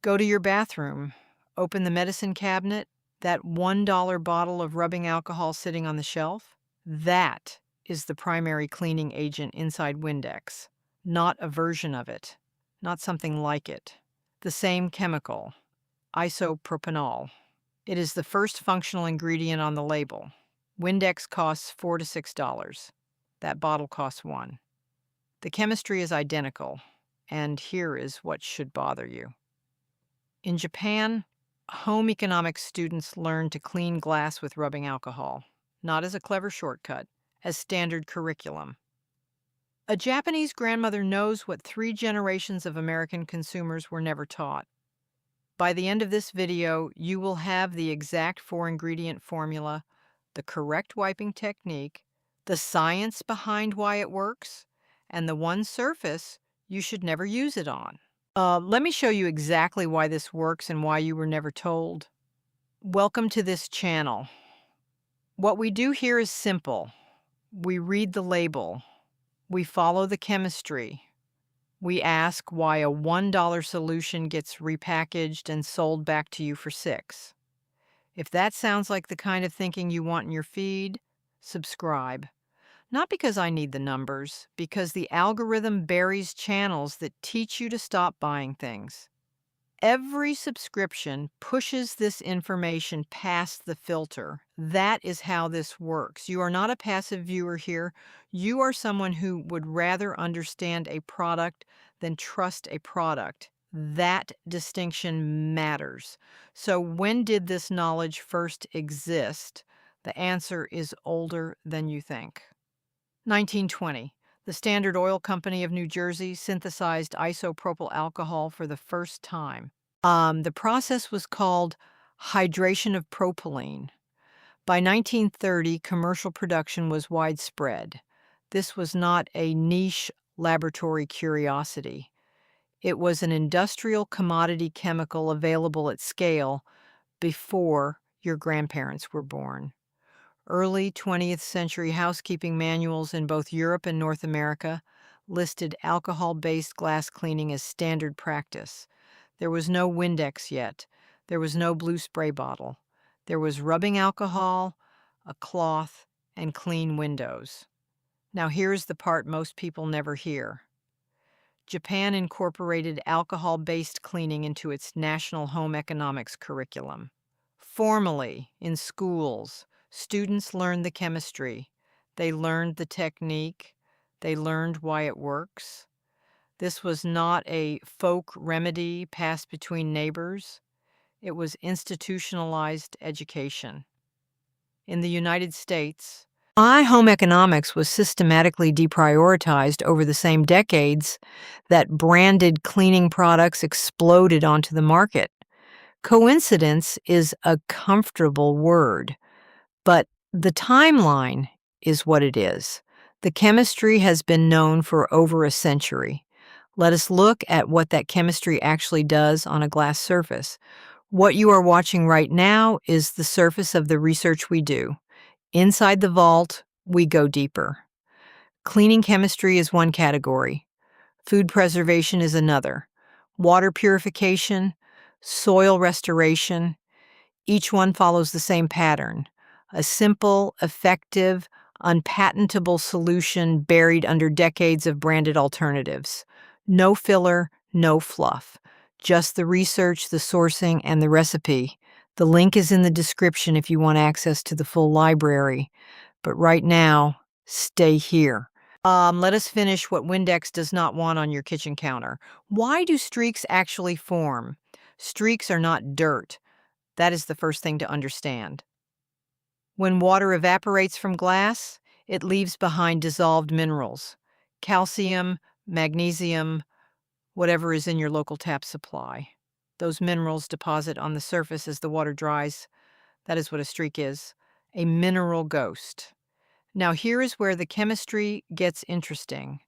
Go to your bathroom, open the medicine cabinet, that $1 bottle of rubbing alcohol sitting on the shelf, that is the primary cleaning agent inside Windex, not a version of it, not something like it. The same chemical, isopropyl. It is the first functional ingredient on the label. Windex costs $4 to $6. That bottle costs $1. The chemistry is identical, and here is what should bother you. In Japan, home economics students learn to clean glass with rubbing alcohol, not as a clever shortcut, as standard curriculum. A Japanese grandmother knows what 3 generations of American consumers were never taught. By the end of this video, you will have the exact 4-ingredient formula, the correct wiping technique, the science behind why it works, and the one surface you should never use it on. Let me show you exactly why this works and why you were never told. Welcome to this channel. What we do here is simple. We read the label. We follow the chemistry. We ask why a $1 solution gets repackaged and sold back to you for $6. If that sounds like the kind of thinking you want in your feed, subscribe. Not because I need the numbers, because the algorithm buries channels that teach you to stop buying things. Every subscription pushes this information past the filter. That is how this works. You are not a passive viewer here. You are someone who would rather understand a product than trust a product. That distinction matters. So when did this knowledge first exist? The answer is older than you think. 1920. The Standard Oil Company of New Jersey synthesized isopropyl alcohol for the first time. The process was called hydration of propylene. By 1930, commercial production was widespread. This was not a niche laboratory curiosity. It was an industrial commodity chemical available at scale before your grandparents were born. Early 20th century housekeeping manuals in both Europe and North America listed alcohol-based glass cleaning as standard practice. There was no Windex yet. There was no blue spray bottle. There was rubbing alcohol, a cloth, and clean windows. Now here's the part most people never hear. Japan incorporated alcohol-based cleaning into its national home economics curriculum. Formally, in schools, students learned the chemistry. They learned the technique. They learned why it works. This was not a folk remedy passed between neighbors. It was institutionalized education. In the United States, home economics was systematically deprioritized over the same decades that branded cleaning products exploded onto the market. Coincidence is a comfortable word, but the timeline is what it is. The chemistry has been known for over a century. Let us look at what that chemistry actually does on a glass surface. What you are watching right now is the surface of the research we do. Inside the vault, we go deeper. Cleaning chemistry is one category. Food preservation is another. Water purification, soil restoration, each one follows the same pattern. A simple, effective, unpatentable solution buried under decades of branded alternatives. No filler, no fluff. Just the research, the sourcing, and the recipe. The link is in the description if you want access to the full library. But right now, stay here. Let us finish what Windex does not want on your kitchen counter. Why do streaks actually form? Streaks are not dirt. That is the first thing to understand. When water evaporates from glass, it leaves behind dissolved minerals, calcium, magnesium, whatever is in your local tap supply. Those minerals deposit on the surface as the water dries. That is what a streak is, a mineral ghost. Now here is where the chemistry gets interesting.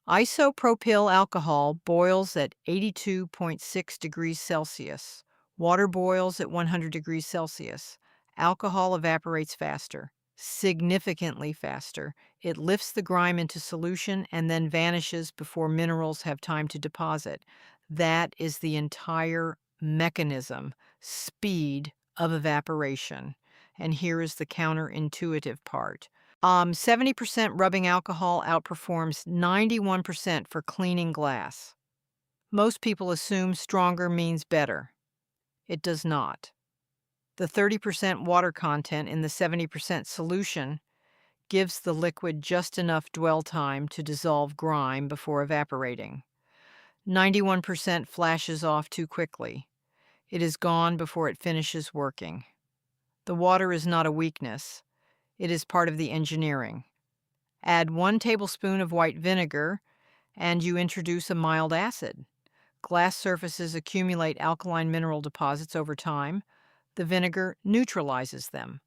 Isopropyl alcohol boils at 82.6 degrees Celsius. Water boils at 100 degrees Celsius. Alcohol evaporates faster, significantly faster. It lifts the grime into solution and then vanishes before minerals have time to deposit. That is the entire mechanism, speed of evaporation. And here is the counterintuitive part. 70% rubbing alcohol outperforms 91% for cleaning glass. Most people assume stronger means better. It does not. The 30% water content in the 70% solution gives the liquid just enough dwell time to dissolve grime before evaporating. 91% flashes off too quickly. It is gone before it finishes working. The water is not a weakness. It is part of the engineering. Add 1 tablespoon of white vinegar, and you introduce a mild acid. Glass surfaces accumulate alkaline mineral deposits over time. The vinegar neutralizes them.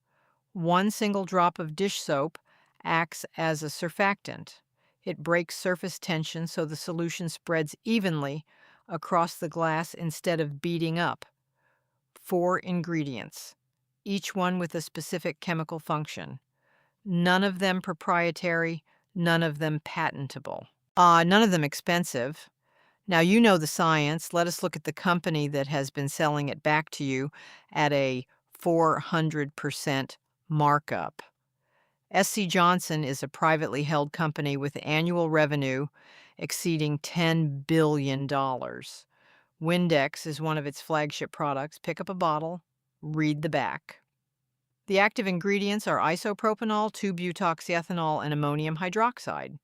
1 single drop of dish soap acts as a surfactant. It breaks surface tension so the solution spreads evenly across the glass instead of beating up. 4 ingredients, each one with a specific chemical function. None of them proprietary, none of them patentable. None of them expensive. Now you know the science. Let us look at the company that has been selling it back to you at a 400% markup. SC Johnson is a privately held company with annual revenue exceeding $10 billion. Windex is one of its flagship products. Pick up a bottle, read the back. The active ingredients are isopropanol, 2-butoxyethanol, and ammonium hydroxide.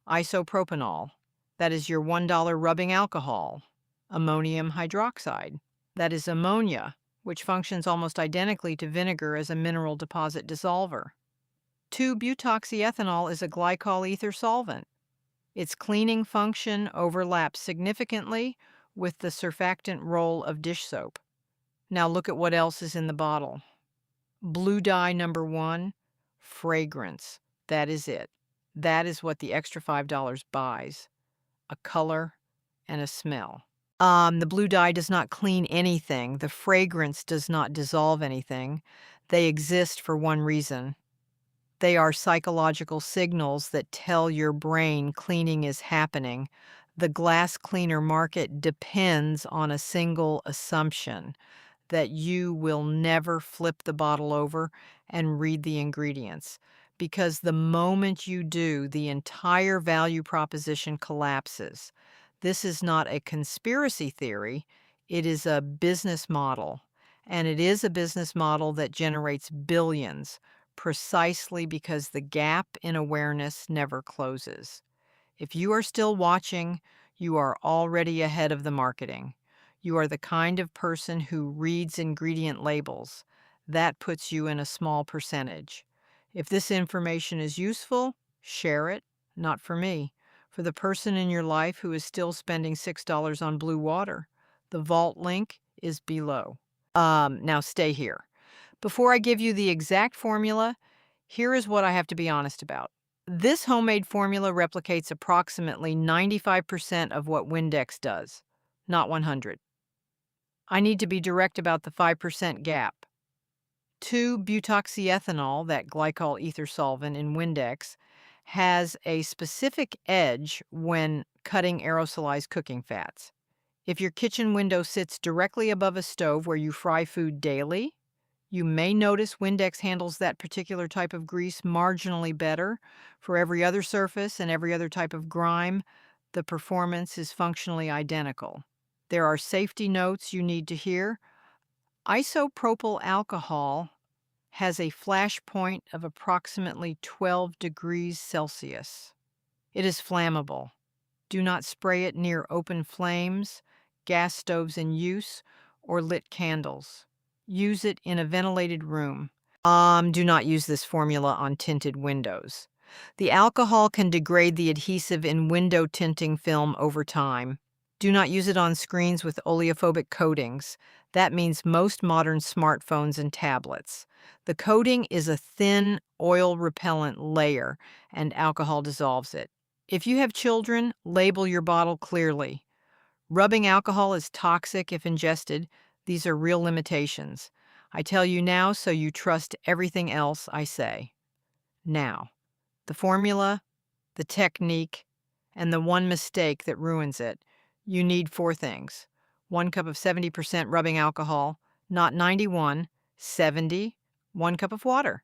Isopropanol, that is your $1 rubbing alcohol. Ammonium hydroxide, that is ammonia, which functions almost identically to vinegar as a mineral deposit dissolver. 2-butoxyethanol is a glycol ether solvent. Its cleaning function overlaps significantly with the surfactant role of dish soap. Now look at what else is in the bottle. Blue dye number 1, fragrance. That is it. That is what the extra $5 buys. A color and a smell. The blue dye does not clean anything. The fragrance does not dissolve anything. They exist for one reason. They are psychological signals that tell your brain cleaning is happening. The glass cleaner market depends on a single assumption, that you will never flip the bottle over and read the ingredients. Because the moment you do, the entire value proposition collapses. This is not a conspiracy theory, it is a business model. And it is a business model that generates billions, precisely because the gap in awareness never closes. If you are still watching, you are already ahead of the marketing. You are the kind of person who reads ingredient labels. That puts you in a small percentage. If this information is useful, share it. Not for me. For the person in your life who is still spending $6 on blue water. The vault link is below. Now stay here. Before I give you the exact formula, here is what I have to be honest about. This homemade formula replicates approximately 95% of what Windex does, not 100. I need to be direct about the 5% gap. 2-butoxyethanol, that glycol ether solvent in Windex, has a specific edge when cutting aerosolized cooking fats. If your kitchen window sits directly above a stove where you fry food daily, you may notice Windex handles that particular type of grease marginally better. For every other surface and every other type of grime, the performance is functionally identical. There are safety notes you need to hear. Isopropyl alcohol has a flash point of approximately 12 degrees Celsius. It is flammable. Do not spray it near open flames, gas stoves in use, or lit candles. Use it in a ventilated room. Do not use this formula on tinted windows. The alcohol can degrade the adhesive in window tinting film over time. Do not use it on screens with oleophobic coatings. That means most modern smartphones and tablets. The coating is a thin, oil-repellent layer, and alcohol dissolves it. If you have children, label your bottle clearly. Rubbing alcohol is toxic if ingested. These are real limitations. I tell you now so you trust everything else I say. Now, the formula, the technique, and the one mistake that ruins it. You need 4 things. 1 cup of 70% rubbing alcohol, not 91, 70, 1 cup of water.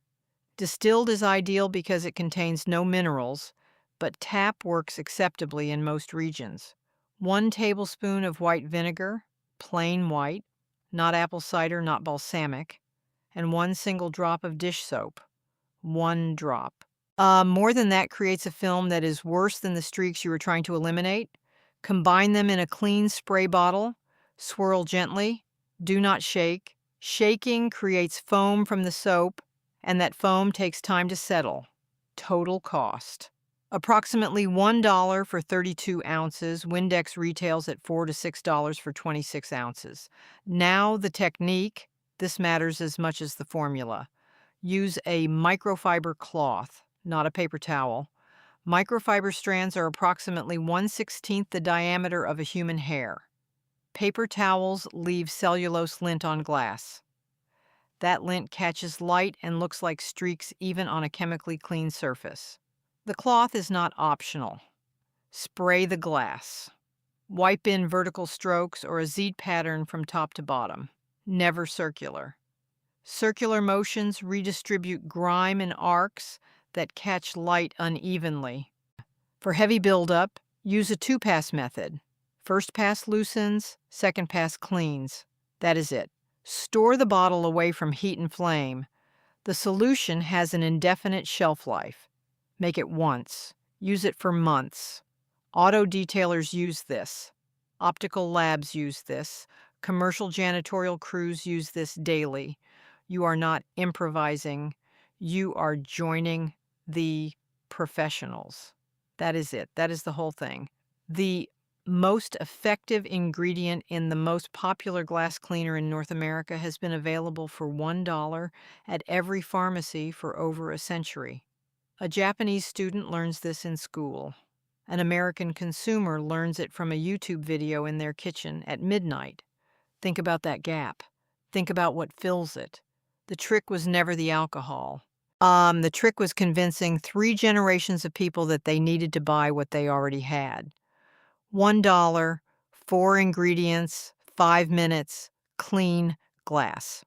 Distilled is ideal because it contains no minerals, but tap works acceptably in most regions. 1 tablespoon of white vinegar, plain white, not apple cider, not balsamic, and 1 single drop of dish soap. 1 drop. More than that creates a film that is worse than the streaks you were trying to eliminate. Combine them in a clean spray bottle. Swirl gently. Do not shake. Shaking creates foam from the soap, and that foam takes time to settle. Total cost. Approximately $1 for 32 ounces. Windex retails at $4 to $6 for 26 ounces. Now the technique. This matters as much as the formula. Use a microfiber cloth, not a paper towel. Microfiber strands are approximately 1/16 the diameter of a human hair. Paper towels leave cellulose lint on glass. That lint catches light and looks like streaks even on a chemically clean surface. The cloth is not optional. Spray the glass. Wipe in vertical strokes or a Z pattern from top to bottom. Never circular. Circular motions redistribute grime in arcs that catch light unevenly. For heavy buildup, use a 2-pass method. First pass loosens, second pass cleans. That is it. Store the bottle away from heat and flame. The solution has an indefinite shelf life. Make it once. Use it for months. Auto detailers use this. Optical labs use this. Commercial janitorial crews use this daily. You are not improvising. You are joining the professionals. That is it. That is the whole thing. The most effective ingredient in the most popular glass cleaner in North America has been available for $1 at every pharmacy for over a century. A Japanese student learns this in school. An American consumer learns it from a YouTube video in their kitchen at midnight. Think about that gap. Think about what fills it. The trick was never the alcohol. The trick was convincing 3 generations of people that they needed to buy what they already had. $1, 4 ingredients, 5 minutes, clean glass.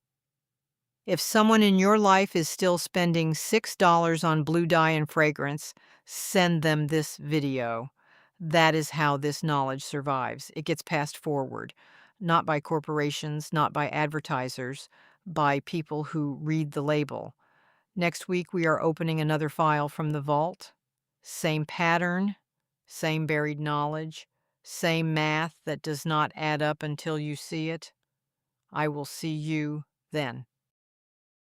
If someone in your life is still spending $6 on blue dye and fragrance, send them this video. That is how this knowledge survives. It gets passed forward, not by corporations, not by advertisers, by people who read the label. Next week, we are opening another file from the vault. Same pattern, same buried knowledge, same math that does not add up until you see it. I will see you then.